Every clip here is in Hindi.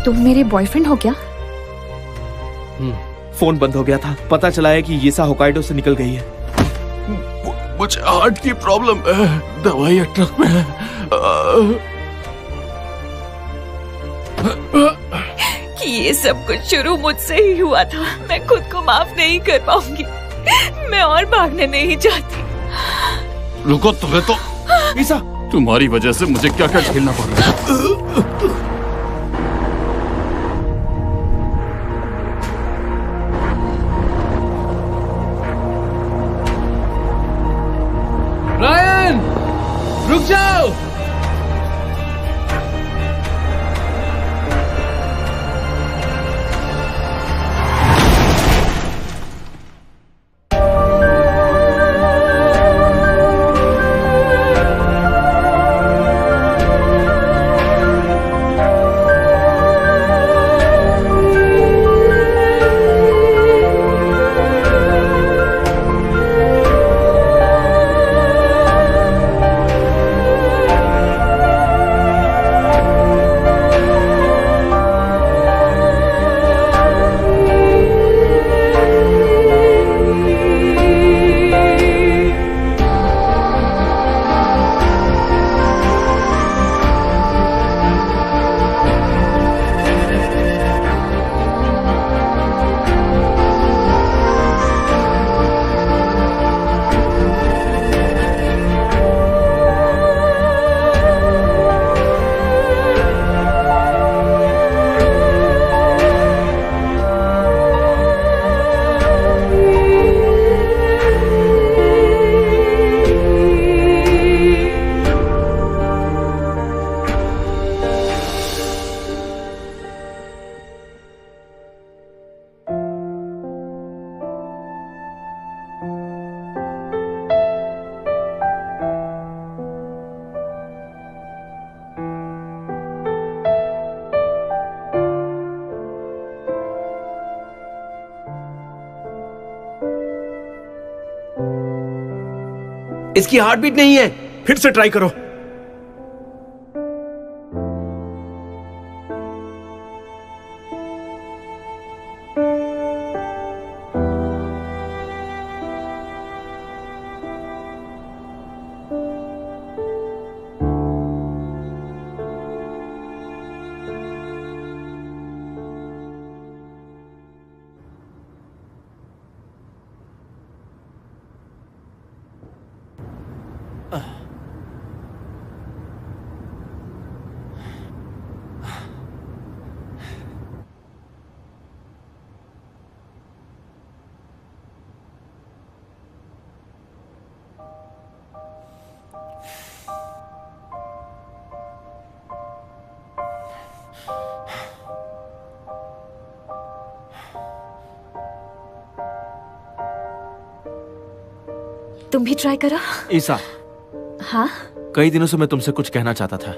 तुम मेरे बॉयफ्रेंड हो क्या? फोन बंद हो गया था, पता चला है कि येसा होकाइडो से निकल गई है। मुझे हार्ट की प्रॉब्लम है, दवाई ट्रक में है। कि ये सब कुछ शुरू मुझसे ही हुआ था। मैं खुद को माफ नहीं कर पाऊंगी। मैं और भागने नहीं चाहती। रुको, तुम्हें तो ईसा, तुम्हारी वजह से मुझे क्या क्या झेलना पड़ रहा है। रायन, रुक जाओ। इसकी हार्ट बीट नहीं है, फिर से ट्राई करो। तुम भी ट्राई करो। ईसा, हाँ? कई दिनों से मैं तुमसे कुछ कहना चाहता था।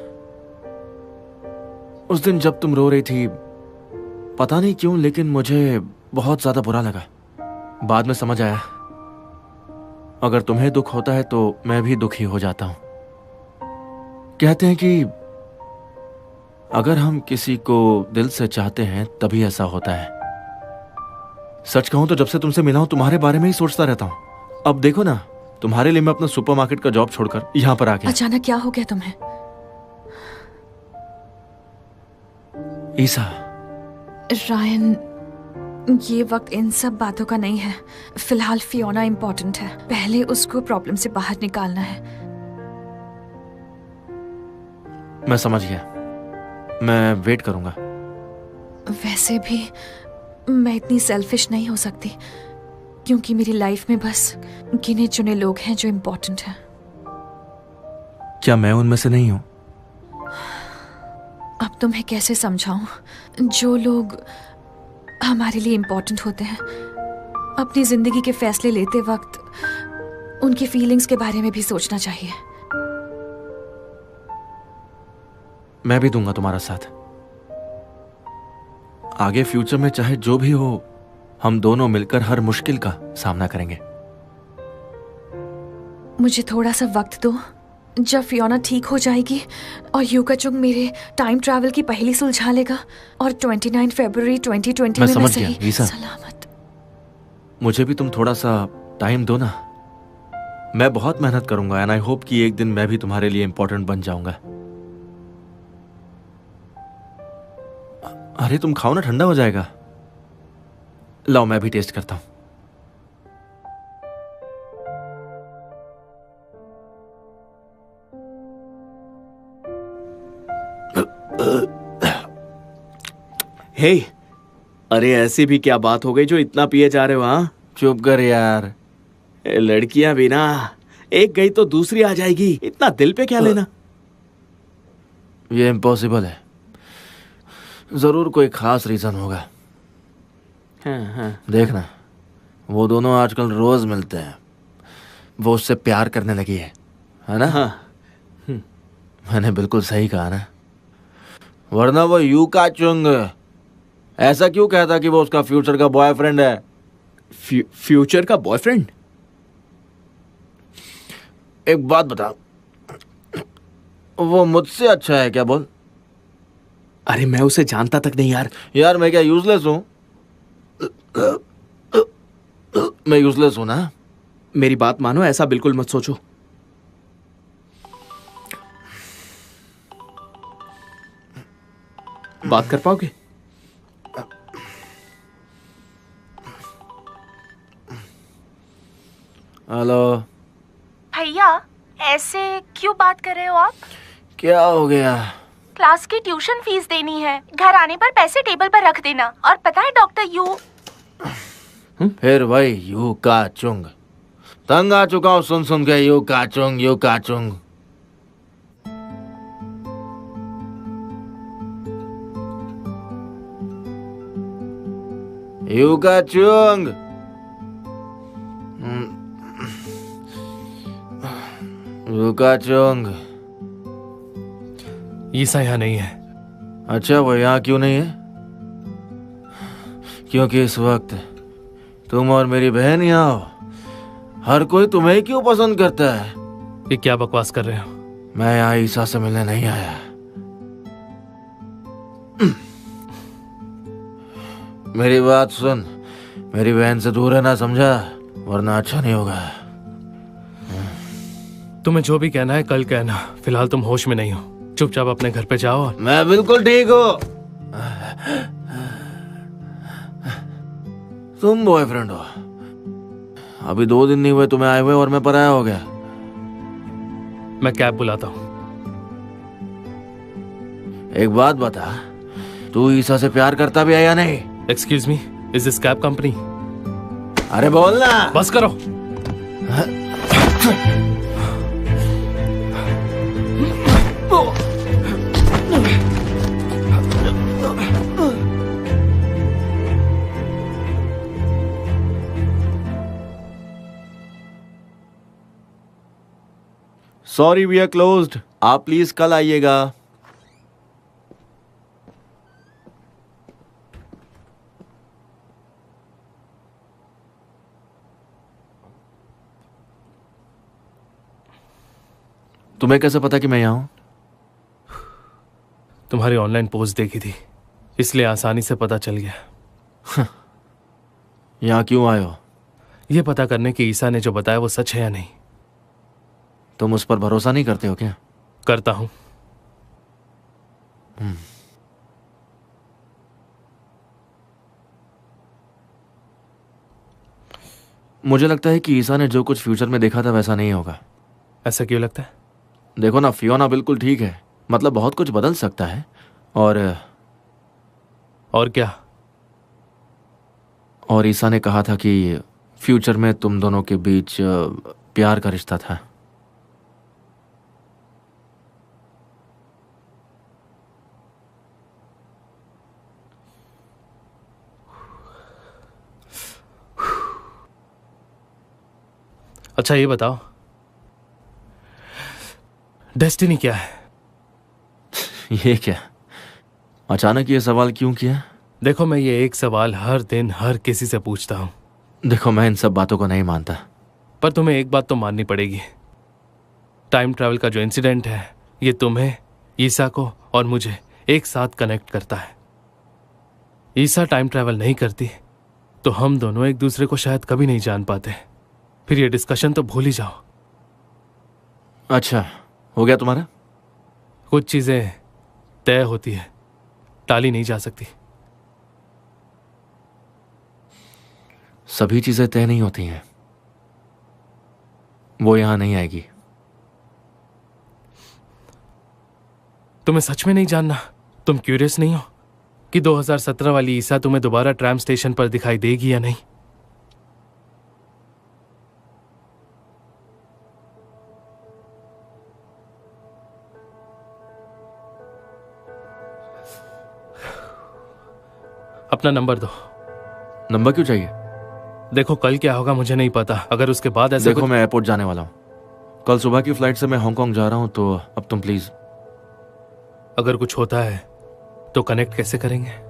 उस दिन जब तुम रो रही थी, पता नहीं क्यों, लेकिन मुझे बहुत ज्यादा बुरा लगा। बाद में समझ आया, अगर तुम्हें दुख होता है तो मैं भी दुखी हो जाता हूं। कहते हैं कि अगर हम किसी को दिल से चाहते हैं तभी ऐसा होता है। सच कहूं तो जब से तुमसे मिला हूं तुम्हारे बारे में ही सोचता रहता हूं। अब देखो ना, तुम्हारे लिए मैं अपना सुपरमार्केट का जॉब छोड़कर यहां पर आ गया। अचानक क्या हो गया तुम्हें? ईसा, रायन, ये वक्त इन सब बातों का नहीं है। फिलहाल फियोना इम्पोर्टेंट है। पहले उसको प्रॉब्लम से बाहर निकालना है। मैं समझ गया, मैं वेट करूंगा। वैसे भी मैं इतनी सेल्फिश नहीं हो सकती, क्योंकि मेरी लाइफ में बस गिने चुने लोग हैं जो इम्पोर्टेंट हैं। क्या मैं उनमें से नहीं हूं? अब तुम्हें कैसे समझाऊं? जो लोग हमारे लिए इम्पोर्टेंट होते हैं, अपनी जिंदगी के फैसले लेते वक्त उनकी फीलिंग्स के बारे में भी सोचना चाहिए। मैं भी दूंगा तुम्हारा साथ। आगे फ्यूचर में चाहे जो भी हो, हम दोनों मिलकर हर मुश्किल का सामना करेंगे। मुझे थोड़ा सा वक्त दो, जब फियोना ठीक हो जाएगी और यूकाचुंग मेरे टाइम ट्रैवल की पहेली सुलझा लेगा और 29 फरवरी 2020 में समझ गया, सही ईसा। सलामत। मुझे भी तुम थोड़ा सा टाइम दो ना। मैं बहुत मेहनत करूंगा एंड आई होप कि एक दिन मैं भी तुम्हारे लिए इंपॉर्टेंट बन जाऊंगा। अरे तुम खाओ ना, ठंडा हो जाएगा। लाओ मैं भी टेस्ट करता हूं। हे, अरे ऐसी भी क्या बात हो गई जो इतना पिए जा रहे हो? हाँ, चुप कर यार। लड़कियां भी ना, एक गई तो दूसरी आ जाएगी, इतना दिल पे क्या लेना। ये इम्पॉसिबल है। जरूर कोई खास रीजन होगा। हाँ। देखना, वो दोनों आजकल रोज मिलते हैं। वो उससे प्यार करने लगी है ना? हाँ। मैंने बिल्कुल सही कहा ना? वरना वो यूकाचुंग ऐसा क्यों कहता कि वो उसका फ्यूचर का बॉयफ्रेंड है? फ्यूचर का बॉयफ्रेंड? एक बात बता, वो मुझसे अच्छा है क्या? बोल। अरे मैं उसे जानता तक नहीं यार। यार मैं क्या यूजलेस हूं? मैं यूजलेस हूं ना? मेरी बात मानो, ऐसा बिल्कुल मत सोचो। बात कर पाओगे? हेलो भैया, ऐसे क्यों बात कर रहे हो आप? क्या हो गया? क्लास की ट्यूशन फीस देनी है, घर आने पर पैसे टेबल पर रख देना। और पता है डॉक्टर यू। फिर वही यूकाचुंग। तंग आ चुका हूं सुन सुन के यूकाचुंग यूकाचुंग। यूकाचुंग। यूकाचुंग। ईसा यहाँ नहीं है। अच्छा, वो यहाँ क्यों नहीं है? क्योंकि इस वक्त तुम और मेरी बहन यहाँ हो। हर कोई तुम्हें क्यों पसंद करता है? ये क्या बकवास कर रहे हो? मैं यहाँ ईसा से मिलने नहीं आया। मेरी बात सुन, मेरी बहन से दूर रहना, समझा? वरना अच्छा नहीं होगा। तुम्हें जो भी कहना है कल कहना। फिलहाल तुम होश में नहीं हो। चुपचाप अपने घर पे जाओ। मैं बिल्कुल ठीक हूँ। तुम बॉयफ्रेंड हो। अभी 2 दिन नहीं हुए तुम्हें आए हुए और मैं पराया हो गया। मैं कैब बुलाता हूँ। एक बात बता, तू ईसा से प्यार करता भी है या नहीं? Excuse me, is this cab company? अरे बोल ना। बस करो। Sorry we are closed. आप प्लीज कल आइएगा। तुम्हें कैसे पता कि मैं यहाँ हूं? तुम्हारी ऑनलाइन पोस्ट देखी थी, इसलिए आसानी से पता चल गया। यहाँ क्यों आए हो? यह पता करने कि ईसा ने जो बताया वो सच है या नहीं। तुम उस पर भरोसा नहीं करते हो क्या? करता हूं। मुझे लगता है कि ईसा ने जो कुछ फ्यूचर में देखा था वैसा नहीं होगा। ऐसा क्यों लगता है? देखो ना, फियोना बिल्कुल ठीक है। मतलब बहुत कुछ बदल सकता है। और क्या? और ईसा ने कहा था कि फ्यूचर में तुम दोनों के बीच प्यार का रिश्ता था। अच्छा ये बताओ, डेस्टिनी क्या है? ये क्या? अचानक ये सवाल क्यों किया? देखो, मैं ये एक सवाल हर दिन हर किसी से पूछता हूं। देखो, मैं इन सब बातों को नहीं मानता। पर तुम्हें एक बात तो माननी पड़ेगी। टाइम ट्रैवल का जो इंसिडेंट है ये तुम्हें, ईसा को और मुझे एक साथ कनेक्ट करता है। ईसा टाइम ट्रैवल नहीं करती तो हम दोनों एक दूसरे को शायद कभी नहीं जान पाते। फिर ये डिस्कशन तो भूल ही जाओ। अच्छा, हो गया तुम्हारा? कुछ चीजें तय होती है, टाली नहीं जा सकती। सभी चीजें तय नहीं होती हैं। वो यहां नहीं आएगी। तुम्हें सच में नहीं जानना? तुम क्यूरियस नहीं हो कि 2017 वाली ईसा तुम्हें दोबारा ट्रैम स्टेशन पर दिखाई देगी या नहीं? अपना नंबर दो। नंबर क्यों चाहिए? देखो कल क्या होगा मुझे नहीं पता। अगर उसके बाद ऐसे देखो मैं एयरपोर्ट जाने वाला हूँ। कल सुबह की फ्लाइट से मैं हांगकांग जा रहा हूँ, तो अब तुम प्लीज। अगर कुछ होता है तो कनेक्ट कैसे करेंगे?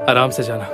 आराम से जाना।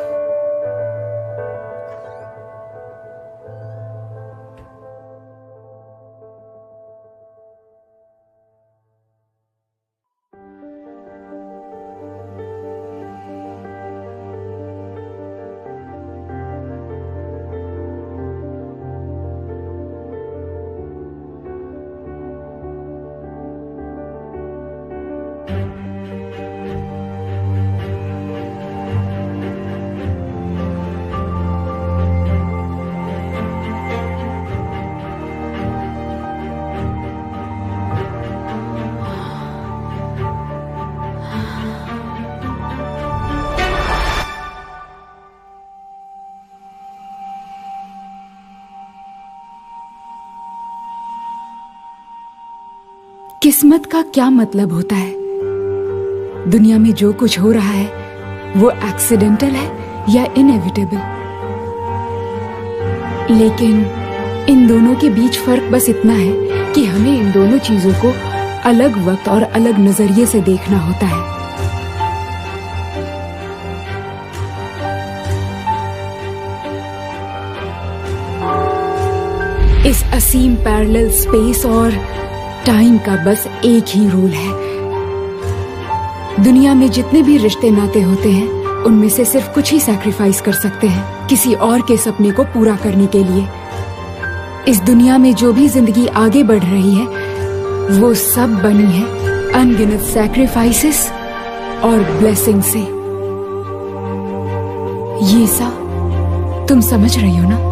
किस्मत का क्या मतलब होता है? दुनिया में जो कुछ हो रहा है वो एक्सीडेंटल है या इनएविटेबल? लेकिन इन दोनों के बीच फर्क बस इतना है कि हमें इन दोनों चीजों को अलग वक्त और अलग नजरिए से देखना होता है। इस असीम पैरेलल स्पेस और टाइम का बस एक ही रूल है। दुनिया में जितने भी रिश्ते नाते होते हैं उनमें से सिर्फ कुछ ही सैक्रिफाइस कर सकते हैं किसी और के सपने को पूरा करने के लिए। इस दुनिया में जो भी जिंदगी आगे बढ़ रही है वो सब बनी है अनगिनत सैक्रिफाइसेस और ब्लेसिंग से। ये सा तुम समझ रही हो ना?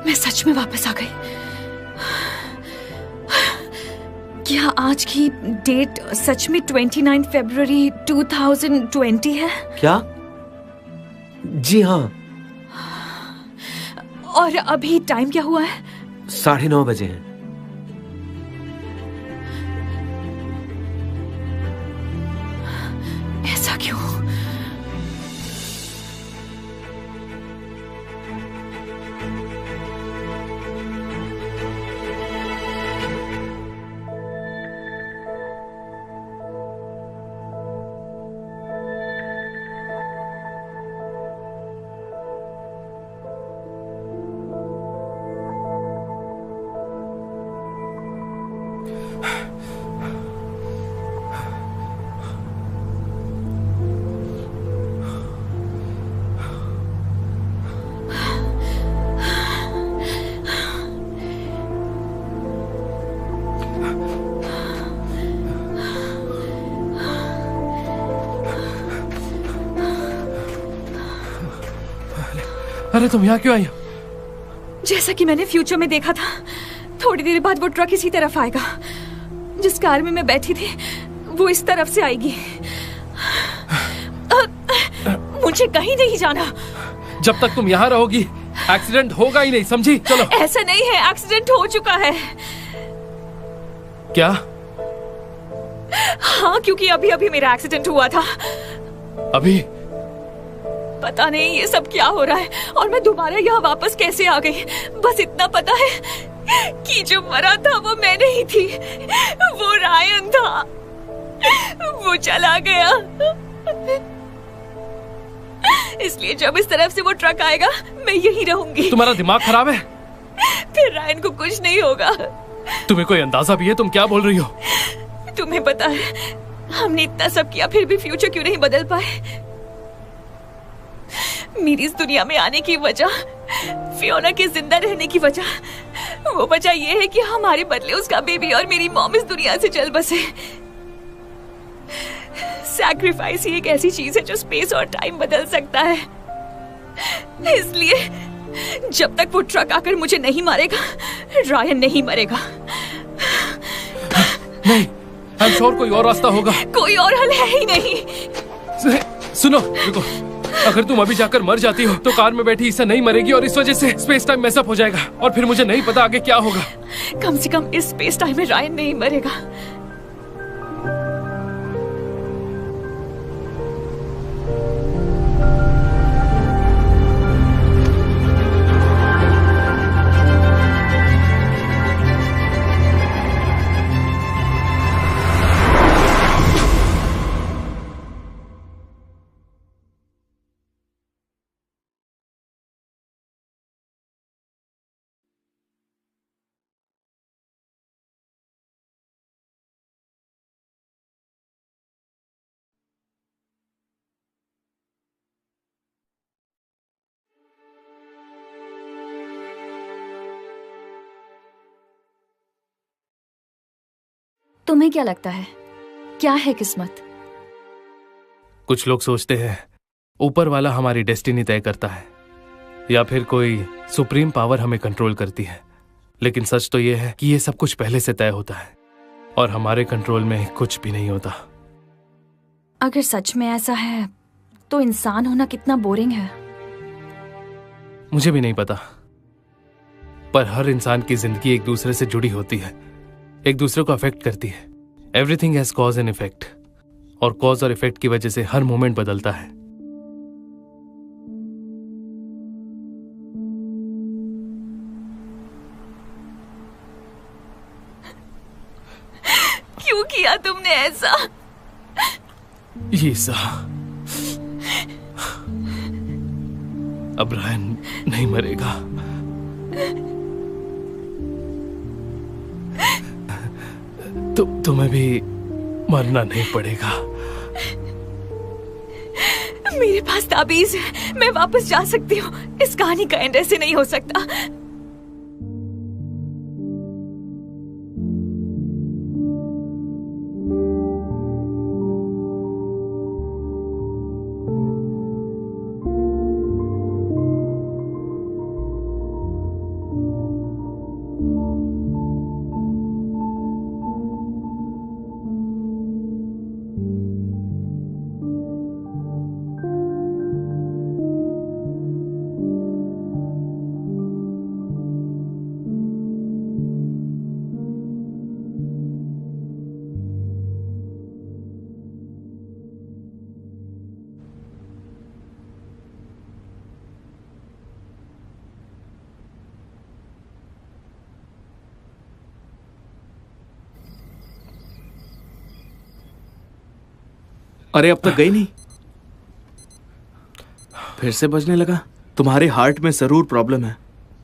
मैं सच में वापस आ गई। क्या आज की डेट सच में 29 फरवरी 2020 है? क्या? जी हाँ। और अभी टाइम क्या हुआ है? 9:30 बजे हैं। ऐसा क्यों? अरे तुम यहाँ क्यों आई हो? जैसा कि मैंने फ्यूचर में देखा था, थोड़ी देर बाद वो ट्रक इसी तरफ आएगा। जिस कार में मैं बैठी थी वो इस तरफ से आएगी। मुझे कहीं नहीं जाना। जब तक तुम यहाँ रहोगी एक्सीडेंट होगा ही नहीं, समझी? चलो। ऐसा नहीं है, एक्सीडेंट हो चुका है। क्या? हाँ, क्योंकि अभी अभी मेरा एक्सीडेंट हुआ था। अभी? पता नहीं ये सब क्या हो रहा है और मैं दोबारा यहाँ वापस कैसे आ गई। बस इतना पता है कि जो मरा था वो मैं नहीं थी, वो रायन था। वो चला गया। इसलिए जब इस तरफ से वो ट्रक आएगा मैं यहीं रहूंगी। तुम्हारा दिमाग खराब है? फिर रायन को कुछ नहीं होगा। तुम्हें कोई अंदाजा भी है तुम क्या बोल रही हो? तुम्हें पता है हमने इतना सब किया फिर भी फ्यूचर क्यों नहीं बदल पाए? मेरी इस दुनिया में आने की वजह, फियोना के जिंदा रहने की वजह, वो वजह ये है कि हमारे बदले उसका बेबी और मेरी मॉम इस दुनिया से चल बसे। सैक्रिफाइस ही एक ऐसी चीज है जो स्पेस और टाइम बदल सकता है। इसलिए जब तक वो ट्रक आकर मुझे नहीं मारेगा, रायन नहीं मरेगा। नहीं, आई एम श्योर कोई और रास्ता होगा। कोई और हल है ही नहीं। सुनो, रुको। अगर तुम अभी जाकर मर जाती हो तो कार में बैठी ईसा नहीं मरेगी और इस वजह से स्पेस टाइम मैसअप हो जाएगा और फिर मुझे नहीं पता आगे क्या होगा। कम से कम इस स्पेस टाइम में रायन नहीं मरेगा। तुम्हें क्या लगता है क्या है किस्मत? कुछ लोग सोचते हैं ऊपर वाला हमारी डेस्टिनी तय करता है या फिर कोई सुप्रीम पावर हमें कंट्रोल करती है, लेकिन सच तो यह है कि यह सब कुछ पहले से तय होता है और हमारे कंट्रोल में कुछ भी नहीं होता। अगर सच में ऐसा है तो इंसान होना कितना बोरिंग है। मुझे भी नहीं पता, पर हर इंसान की जिंदगी एक दूसरे से जुड़ी होती है, एक दूसरे को अफेक्ट करती है। Everything has cause and effect और कॉज और इफेक्ट की वजह से हर मोमेंट बदलता है। क्यों किया तुमने ऐसा? ईसा, अब रायन नहीं मरेगा। तुम्हें भी मरना नहीं पड़ेगा। मेरे पास ताबीज है, मैं वापस जा सकती हूँ। इस कहानी का एंड ऐसे नहीं हो सकता। अरे अब तक गई नहीं? फिर से बजने लगा। तुम्हारे हार्ट में जरूर प्रॉब्लम है।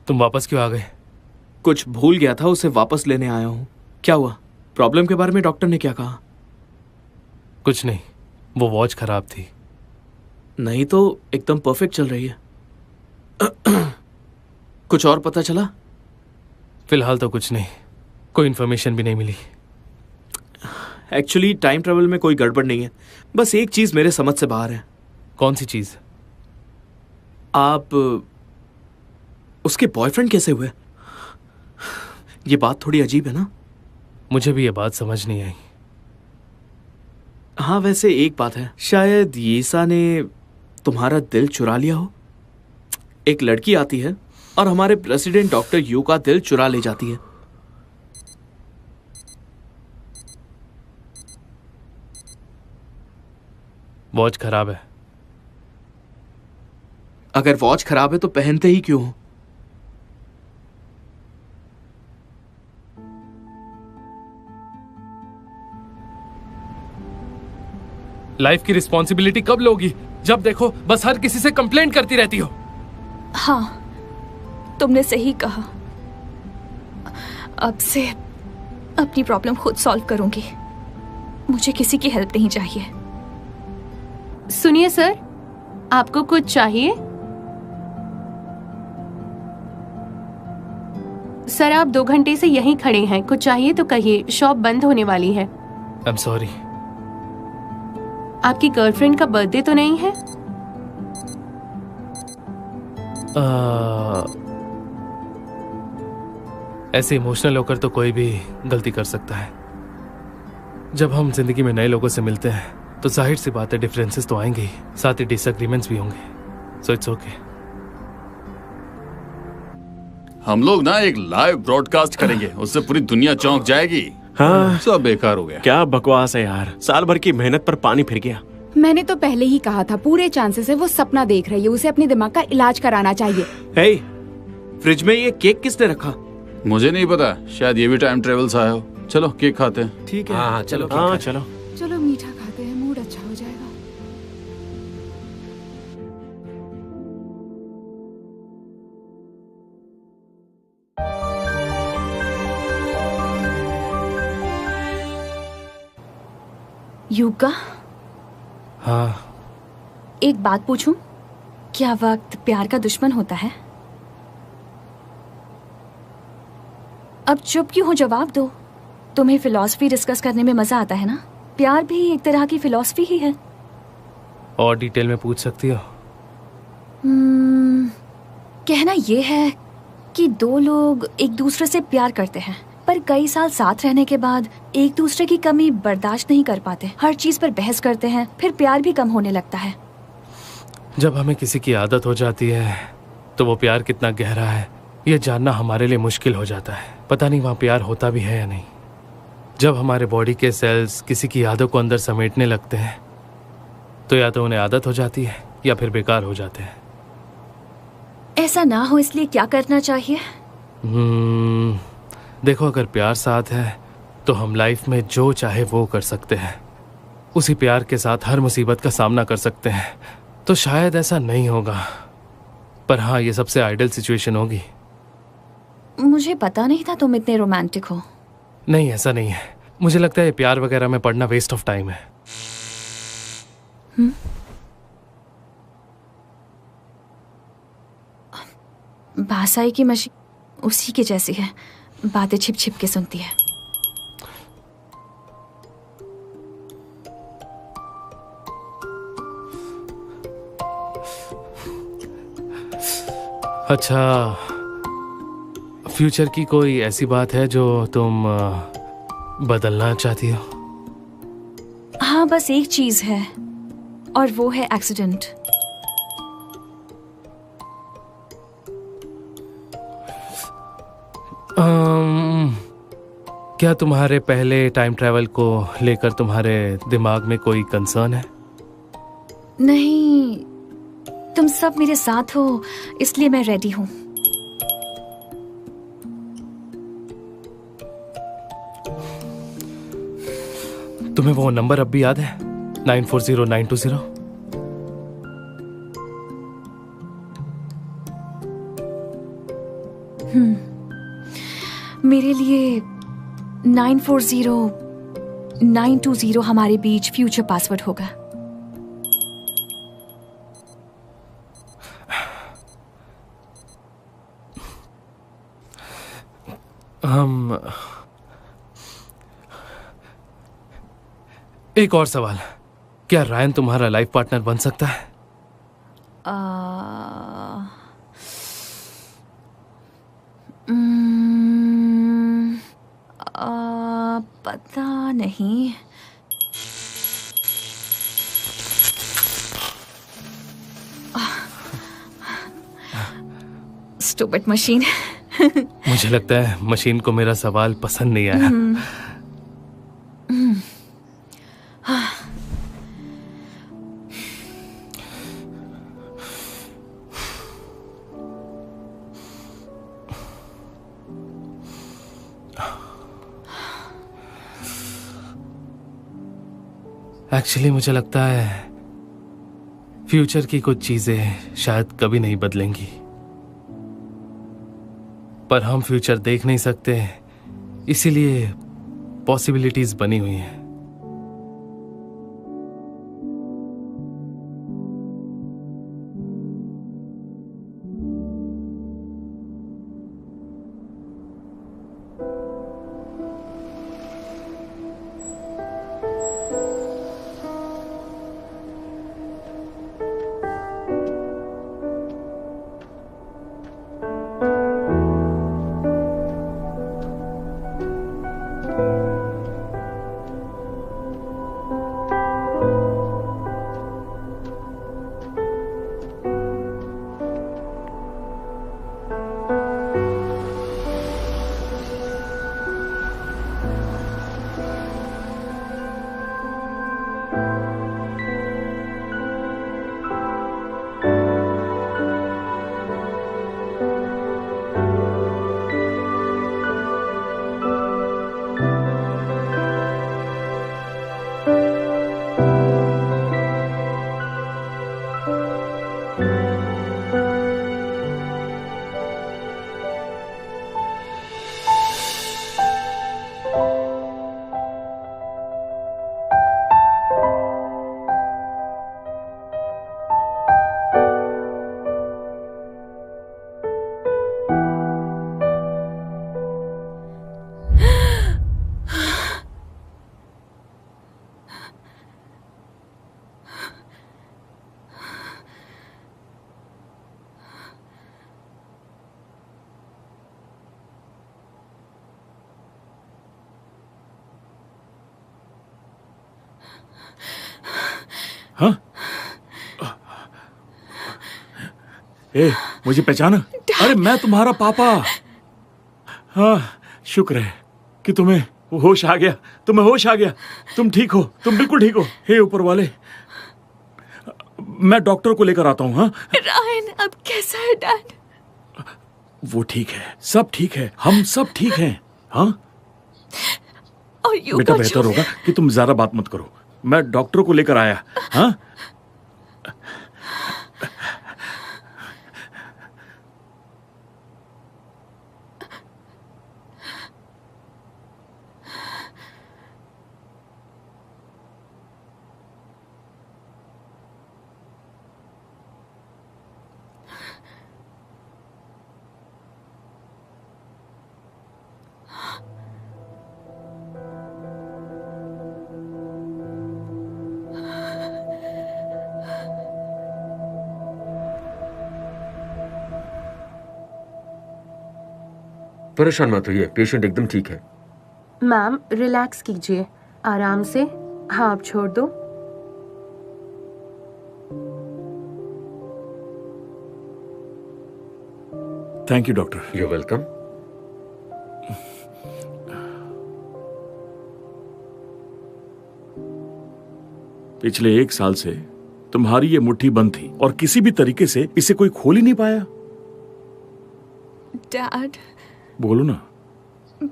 तुम वापस क्यों आ गए? कुछ भूल गया था, उसे वापस लेने आया हूँ। क्या हुआ? प्रॉब्लम के बारे में डॉक्टर ने क्या कहा? कुछ नहीं, वो वॉच खराब थी। नहीं तो एकदम परफेक्ट चल रही है। कुछ और पता चला? फिलहाल तो कुछ नहीं, कोई इन्फॉर्मेशन भी नहीं मिली। एक्चुअली टाइम ट्रेवल में कोई गड़बड़ नहीं है, बस एक चीज मेरे समझ से बाहर है। कौन सी चीज? आप उसके बॉयफ्रेंड कैसे हुए? ये बात थोड़ी अजीब है ना? मुझे भी ये बात समझ नहीं आई। हाँ, वैसे एक बात है, शायद यीसा ने तुम्हारा दिल चुरा लिया हो। एक लड़की आती है और हमारे प्रेसिडेंट डॉक्टर यू का दिल चुरा ले जाती है। वॉच खराब है। अगर वॉच खराब है तो पहनते ही क्यों हो? लाइफ की रिस्पॉन्सिबिलिटी कब लोगी? जब देखो बस हर किसी से कंप्लेंट करती रहती हो। हाँ, तुमने सही कहा। अब से अपनी प्रॉब्लम खुद सॉल्व करूंगी। मुझे किसी की हेल्प नहीं चाहिए। सुनिए सर, आपको कुछ चाहिए? सर आप 2 घंटे से यहीं खड़े हैं, कुछ चाहिए तो कहिए, शॉप बंद होने वाली है। आई एम सॉरी। आपकी गर्लफ्रेंड का बर्थडे तो नहीं है? ऐसे इमोशनल होकर तो कोई भी गलती कर सकता है। जब हम जिंदगी में नए लोगों से मिलते हैं तो जाहिर सी बात है डिफरेंसेस तो आएंगे ही, साथ ही डिसएग्रीमेंट्स भी होंगे। So it's okay. हम लोग ना एक लाइव ब्रॉडकास्ट करेंगे, उससे पूरी दुनिया चौंक जाएगी। हाँ, सब बेकार हो गया। क्या बकवास है यार, साल भर की मेहनत पर पानी फिर गया। मैंने तो पहले ही कहा था, पूरे चांसेस है वो सपना देख रही है, उसे अपने दिमाग का इलाज कराना चाहिए। हे, फ्रिज में ये केक किसने रखा? मुझे नहीं पता, शायद ये भी टाइम ट्रेवल से आया हो। चलो केक खाते हैं। ठीक है। हाँ चलो। हाँ चलो चलो मीठा खाते हैं, मूड अच्छा हो जाएगा। युगा, हाँ, एक बात पूछूं? क्या वक्त प्यार का दुश्मन होता है? अब चुप क्यों हो, जवाब दो। तुम्हें फिलॉसफी डिस्कस करने में मजा आता है ना? प्यार भी एक तरह की फिलॉसफी ही है। और डिटेल में पूछ सकती हो? कहना यह है कि 2 लोग एक दूसरे से प्यार करते हैं, पर कई साल साथ रहने के बाद एक दूसरे की कमी बर्दाश्त नहीं कर पाते, हर चीज पर बहस करते हैं, फिर प्यार भी कम होने लगता है। जब हमें किसी की आदत हो जाती है तो वो प्यार कितना गहरा है ये जानना हमारे लिए मुश्किल हो जाता है। पता नहीं वहाँ प्यार होता भी है या नहीं। जब हमारे बॉडी के सेल्स किसी की यादों को अंदर समेटने लगते हैं तो या तो उन्हें आदत हो जाती है या फिर बेकार हो जाते हैं। ऐसा ना हो इसलिए क्या करना चाहिए? देखो, अगर प्यार साथ है तो हम लाइफ में जो चाहे वो कर सकते हैं। उसी प्यार के साथ हर मुसीबत का सामना कर सकते हैं। तो शायद ऐसा नहीं होगा, पर हाँ, ये सबसे आइडियल सिचुएशन होगी। मुझे पता नहीं था तुम इतने रोमांटिक हो। नहीं, ऐसा नहीं है। मुझे लगता है प्यार वगैरह में पढ़ना वेस्ट ऑफ टाइम है। भाषाई की मशीन उसी के जैसी है, बातें छिप छिप के सुनती है। अच्छा, फ्यूचर की कोई ऐसी बात है जो तुम बदलना चाहती हो? हाँ, बस एक चीज है और वो है एक्सीडेंट। क्या तुम्हारे पहले टाइम ट्रैवल को लेकर तुम्हारे दिमाग में कोई कंसर्न है? नहीं, तुम सब मेरे साथ हो इसलिए मैं रेडी हूँ। तुम्हें वो नंबर अब भी याद है? 940920। मेरे लिए 940920 हमारे बीच फ्यूचर पासवर्ड होगा। हम एक और सवाल, क्या रायन तुम्हारा लाइफ पार्टनर बन सकता है? पता नहीं। Stupid machine. मुझे लगता है मशीन को मेरा सवाल पसंद नहीं आया। एक्चुअली मुझे लगता है फ्यूचर की कुछ चीजें शायद कभी नहीं बदलेंगी, पर हम फ्यूचर देख नहीं सकते, इसीलिए पॉसिबिलिटीज बनी हुई हैं। हाँ? मुझे पहचाना? अरे मैं तुम्हारा पापा। हाँ, शुक्र है कि तुम्हें होश आ गया। तुम्हें होश आ गया। तुम ठीक हो, तुम बिल्कुल ठीक हो। हे ऊपर वाले, मैं डॉक्टर को लेकर आता हूँ। हाँ रायन अब कैसा है डैड? वो ठीक है, सब ठीक है, हम सब ठीक हैं। हाँ और बेटा, बेहतर होगा कि तुम ज्यादा बात मत करो। मैं डॉक्टर को लेकर आया। हाँ परेशान मत होइए, पेशेंट एकदम ठीक है। मैम रिलैक्स कीजिए, आराम से। हाँ आप छोड़ दो। Thank you doctor. You welcome. पिछले 1 साल से तुम्हारी ये मुट्ठी बंद थी और किसी भी तरीके से इसे कोई खोल ही नहीं पाया। डैड बोलो ना।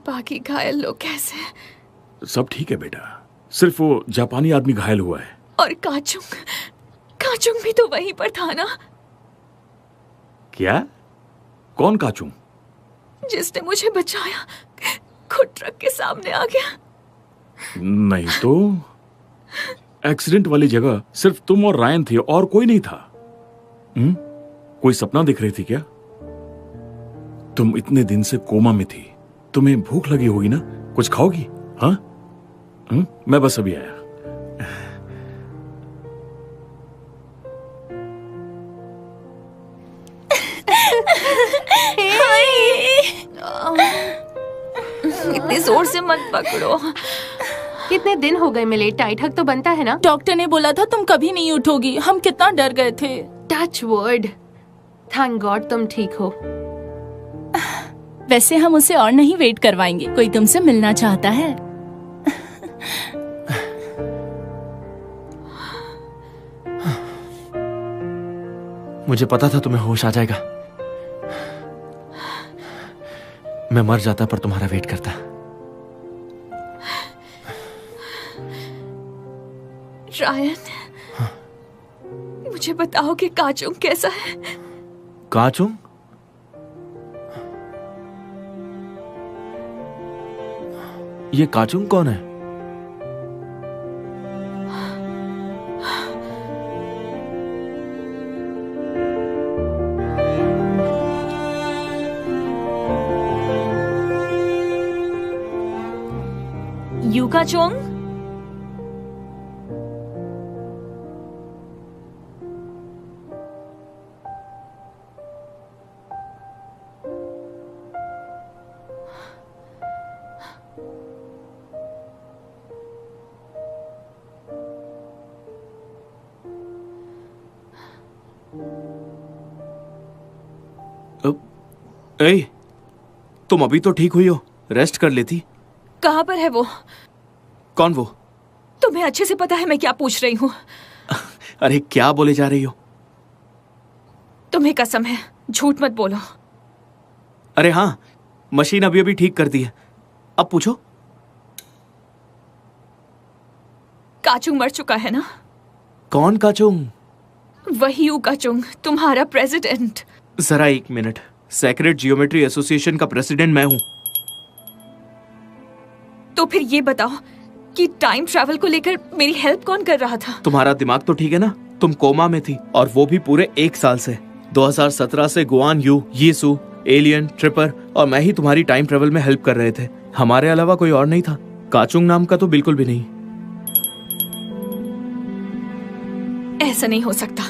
बाकी घायल लोग कैसे? सब ठीक है बेटा, सिर्फ वो जापानी आदमी घायल हुआ है। और काचुंग भी तो वहीं पर था ना, क्या? कौन काचुंग? जिसने मुझे बचाया, खुद ट्रक के सामने आ गया। नहीं तो एक्सीडेंट वाली जगह सिर्फ तुम और रायन थे और कोई नहीं था। कोई सपना दिख रही थी क्या? तुम इतने दिन से कोमा में थी, तुम्हें भूख लगी होगी ना, कुछ खाओगी? हाँ? मैं बस अभी आया। इतने जोर से मत पकड़ो। कितने दिन हो गए मिले, टाइट हक तो बनता है ना। डॉक्टर ने बोला था तुम कभी नहीं उठोगी, हम कितना डर गए थे। टच वर्ड, थैंक गॉड तुम ठीक हो। वैसे हम उसे और नहीं वेट करवाएंगे, कोई तुमसे मिलना चाहता है। मुझे पता था तुम्हें होश आ जाएगा। मैं मर जाता पर तुम्हारा वेट करता। रायन, मुझे बताओ कि काचुंग कैसा है? काचुंग? ये काचुंग कौन है? यूकाचोंग? ए, तुम अभी तो ठीक हुई हो, रेस्ट कर लेती। कहाँ पर है वो? कौन वो? तुम्हें अच्छे से पता है मैं क्या पूछ रही हूँ। अरे क्या बोले जा रही हो? तुम्हें कसम है, झूठ मत बोलो। अरे हाँ, मशीन अभी अभी ठीक कर दी है। अब पूछो। काचुंग मर चुका है ना? कौन काचुंग? वही यूकाचुंग, तुम्हारा प्रेसिडेंट। जरा एक मिनट, सेक्रेट जियोमेट्री एसोसिएशन का प्रेसिडेंट मैं हूं। तो फिर ये बताओ कि टाइम ट्रैवल को लेकर मेरी हेल्प कौन कर रहा था? तुम्हारा दिमाग तो ठीक है ना? तुम कोमा में थी और वो भी पूरे 1 साल से। 2017 से गुआन यू, यीसु, एलियन, ट्रिपर और मैं ही तुम्हारी टाइम ट्रैवल में हेल्प कर रहे थे। हमारे अलावा कोई और नहीं था। काचुंग नाम का तो बिल्कुल भी नहीं। ऐसा नहीं हो सकता।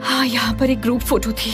हाँ, यहाँ पर एक ग्रुप फोटो थी।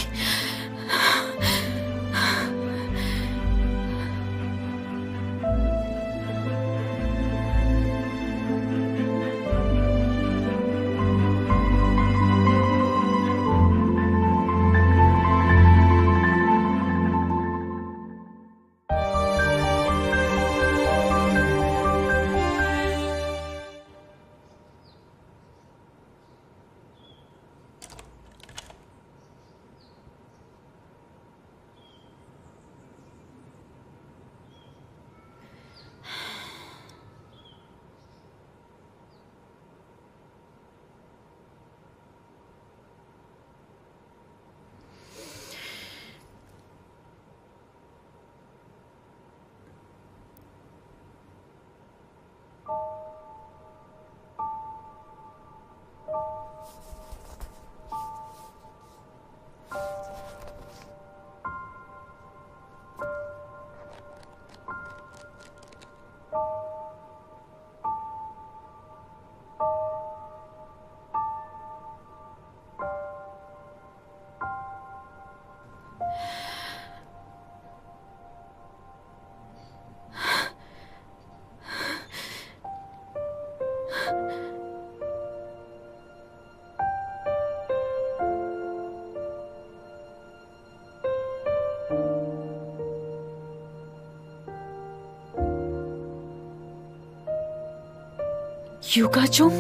यूकाचुंग?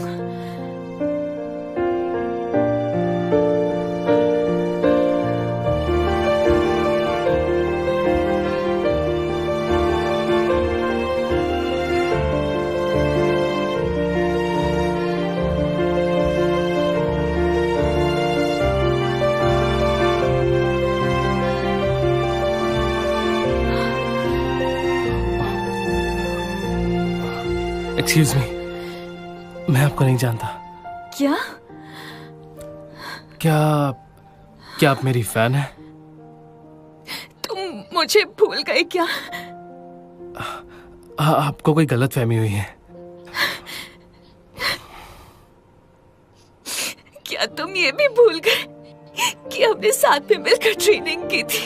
एक्सक्यूज मी, मैं आपको नहीं जानता। क्या? क्या आप मेरी फैन है? तुम मुझे भूल गए क्या? आपको कोई गलतफहमी हुई है। क्या तुम ये भी भूल गए कि हमने साथ में मिलकर ट्रेनिंग की थी?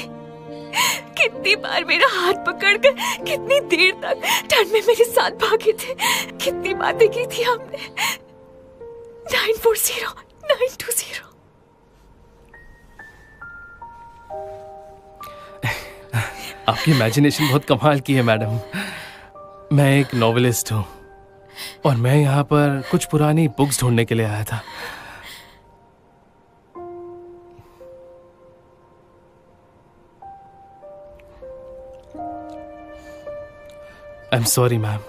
कितनी बार मेरा हाथ पकड़कर कितनी देर तक ठंड में मेरे साथ भागे थे, कितनी बातें की थी हमने। 940 920। आपकी इमेजिनेशन बहुत कमाल की है मैडम। मैं एक नॉवेलिस्ट हूँ और मैं यहाँ पर कुछ पुरानी बुक्स ढूंढने के लिए आया था। I am sorry ma'am.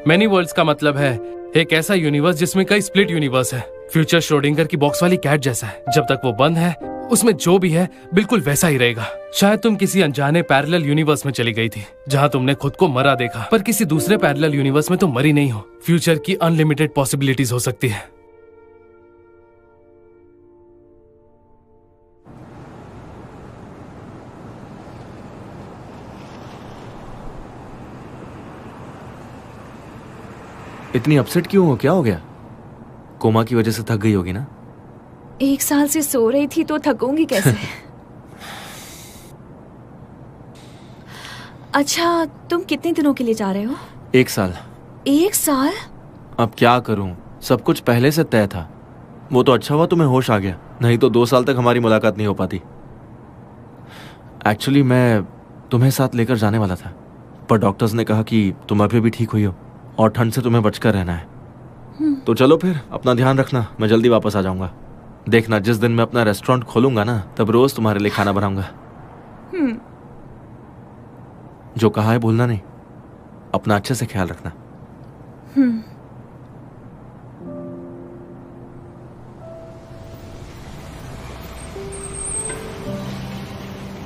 Many worlds का मतलब है एक ऐसा यूनिवर्स जिसमें कई स्प्लिट यूनिवर्स है। फ्यूचर श्रोडिंगर की बॉक्स वाली कैट जैसा है। जब तक वो बंद है उसमें जो भी है बिल्कुल वैसा ही रहेगा। शायद तुम किसी अनजाने पैरेलल यूनिवर्स में चली गई थी जहां तुमने खुद को मरा देखा, पर किसी दूसरे पैरेलल यूनिवर्स में तुम मरी नहीं हो। फ्यूचर की अनलिमिटेड पॉसिबिलिटीज हो सकती है। इतनी अपसेट क्यों हो? क्या हो गया? कोमा की वजह से थक गई होगी ना? 1 साल से सो रही थी तो थकूंगी कैसे? अच्छा, तुम कितने दिनों के लिए जा रहे हो? 1 साल। 1 साल? अब क्या करूं? सब कुछ पहले से तय था। वो तो अच्छा हुआ तुम्हें होश आ गया, नहीं तो 2 साल तक हमारी मुलाकात नहीं हो पाती। एक्चुअली मैं तुम्हें साथ लेकर जाने वाला था, पर डॉक्टर्स ने कहा कि तुम अभी भी ठीक हुई हो और ठंड से तुम्हें बचकर रहना है। तो चलो फिर, अपना ध्यान रखना। मैं जल्दी वापस आ जाऊंगा। देखना, जिस दिन मैं अपना रेस्टोरेंट खोलूंगा ना, तब रोज तुम्हारे लिए खाना बनाऊंगा। जो कहा है भूलना नहीं। अपना अच्छे से ख्याल रखना।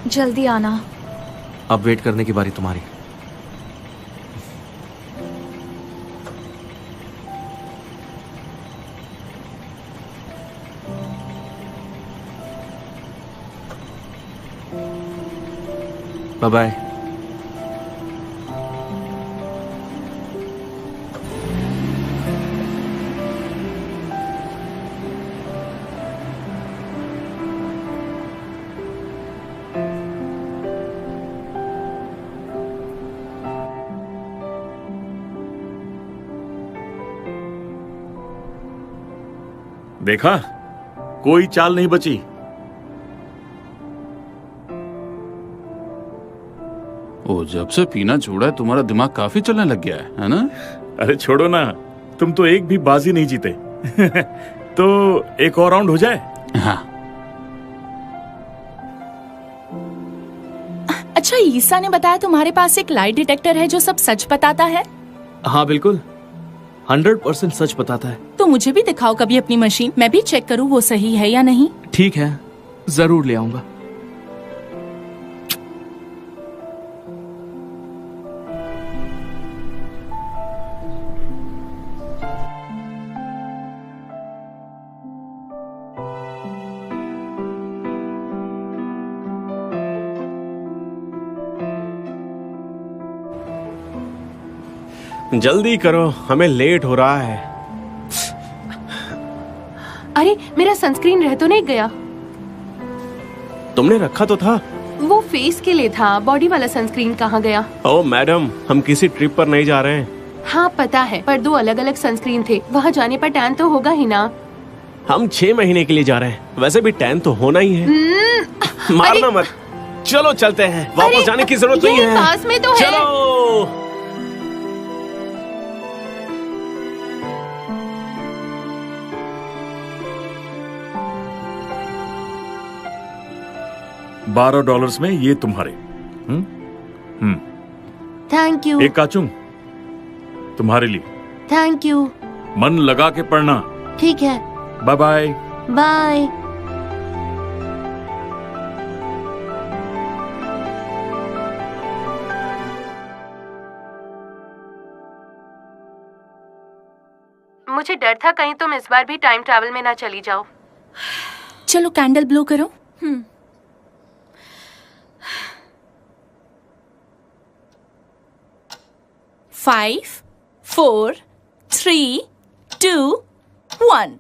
जल्दी आना। अब वेट करने की बारी तुम्हारी। Bye bye. देखा, कोई चाल नहीं बची। ओ, जब से पीना छोड़ा है तुम्हारा दिमाग काफी चलने लग गया है ना? अरे छोड़ो ना, तुम तो एक भी बाजी नहीं जीते। तो एक और राउंड हो जाए। हाँ। अच्छा, ईसा ने बताया तुम्हारे पास एक लाई डिटेक्टर है जो सब सच बताता है। हाँ बिल्कुल, 100% सच बताता है। तो मुझे भी दिखाओ कभी अपनी मशीन, मैं भी चेक करूँ वो सही है या नहीं। ठीक है, जरूर ले आऊंगा। जल्दी करो, हमें लेट हो रहा है। अरे, मेरा सनस्क्रीन रह तो नहीं गया? तुमने रखा तो था। वो फेस के लिए था, बॉडी वाला सनस्क्रीन कहाँ गया? ओ मैडम, हम किसी ट्रिप पर नहीं जा रहे हैं। हाँ पता है, पर 2 अलग अलग सनस्क्रीन थे। वहाँ जाने पर टैन तो होगा ही ना। हम 6 महीने के लिए जा रहे हैं, वैसे भी टैन तो होना ही है। मारना मत, चलो चलते हैं। वापस जाने की जरूरत नहीं है, पास में तो चलो। $12 में ये तुम्हारे। Thank you. एक काचुंग तुम्हारे लिए। Thank you. मन लगा के पढ़ना। ठीक है। Bye bye. बाय। मुझे डर था कहीं तुम इस बार भी टाइम ट्रैवल में ना चली जाओ। चलो कैंडल ब्लो करो। 5, 4, 3, 2, 1